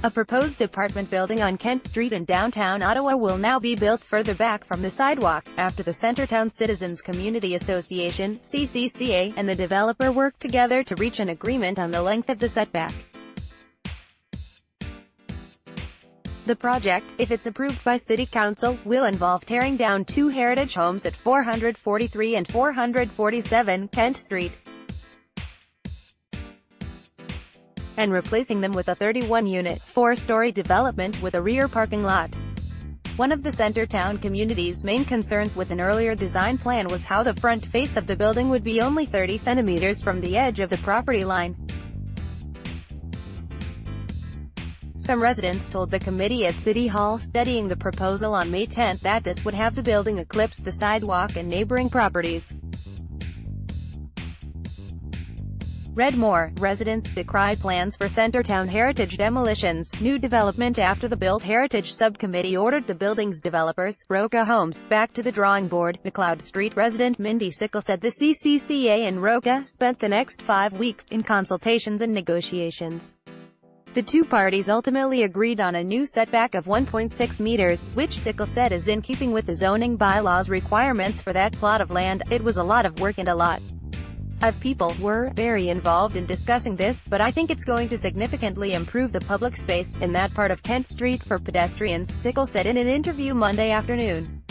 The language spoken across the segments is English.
A proposed apartment building on Kent Street in downtown Ottawa will now be built further back from the sidewalk, after the Centretown Citizens Community Association, CCCA, and the developer worked together to reach an agreement on the length of the setback. The project, if it's approved by City Council, will involve tearing down two heritage homes at 443 and 447 Kent Street, and replacing them with a 31-unit, four-story development with a rear parking lot. One of the Centretown community's main concerns with an earlier design plan was how the front face of the building would be only 30 centimeters from the edge of the property line. Some residents told the committee at City Hall studying the proposal on May 10 that this would have the building eclipse the sidewalk and neighboring properties. Read more. Residents decry plans for Centretown heritage demolitions. New development after the Built Heritage Subcommittee ordered the building's developers, Roca Homes, back to the drawing board. McLeod Street resident Mindy Sickle said the CCCA and Roca spent the next 5 weeks in consultations and negotiations. The two parties ultimately agreed on a new setback of 1.6 meters, which Sickle said is in keeping with the zoning bylaws requirements for that plot of land. It was a lot of work and a lot of people were very involved in discussing this, but I think it's going to significantly improve the public space in that part of Kent Street for pedestrians, Sickle said in an interview Monday afternoon.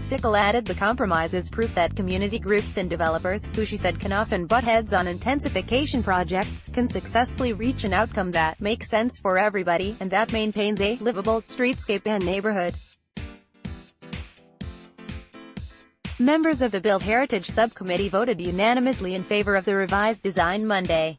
Sickle added the compromise is proof that community groups and developers, who she said can often butt heads on intensification projects, can successfully reach an outcome that makes sense for everybody, and that maintains a livable streetscape and neighborhood. Members of the Built Heritage Subcommittee voted unanimously in favor of the revised design Monday.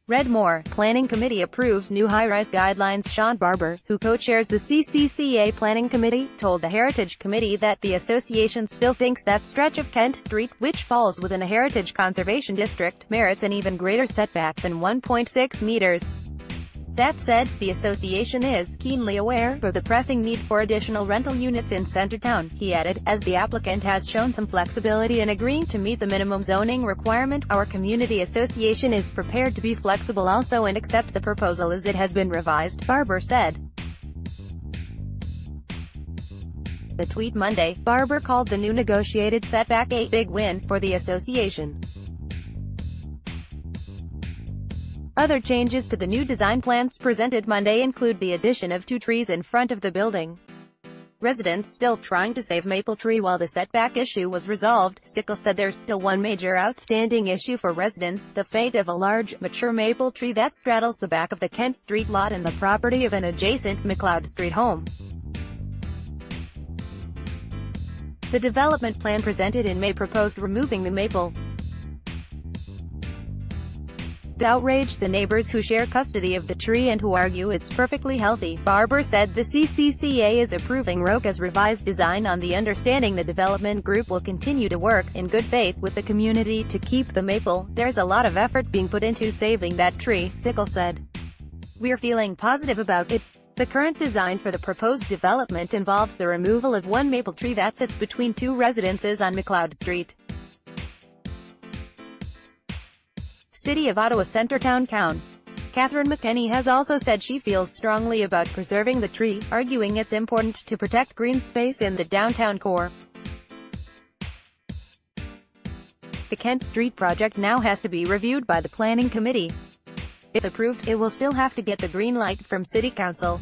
Read more. Planning Committee approves new high-rise guidelines. Sean Barber, who co-chairs the CCCA Planning Committee, told the Heritage Committee that the association still thinks that stretch of Kent Street, which falls within a Heritage Conservation District, merits an even greater setback than 1.6 meters. That said, the association is keenly aware of the pressing need for additional rental units in Centretown, he added, as the applicant has shown some flexibility in agreeing to meet the minimum zoning requirement. Our community association is prepared to be flexible also and accept the proposal as it has been revised, Barber said. The tweet Monday, Barber called the new negotiated setback a big win for the association. Other changes to the new design plans presented Monday include the addition of 2 trees in front of the building. Residents still trying to save maple tree while the setback issue was resolved. Sickle said there's still one major outstanding issue for residents, the fate of a large, mature maple tree that straddles the back of the Kent Street lot and the property of an adjacent McLeod Street home. The development plan presented in May proposed removing the maple. It outraged the neighbors who share custody of the tree and who argue it's perfectly healthy. Barber said the CCCA is approving Roca's revised design on the understanding the development group will continue to work, in good faith, with the community to keep the maple. There's a lot of effort being put into saving that tree, Sickle said. We're feeling positive about it. The current design for the proposed development involves the removal of one maple tree that sits between 2 residences on McLeod Street. City of Ottawa Centretown Count. Catherine McKenney has also said she feels strongly about preserving the tree, arguing it's important to protect green space in the downtown core. The Kent Street project now has to be reviewed by the Planning Committee. If approved, it will still have to get the green light from City Council.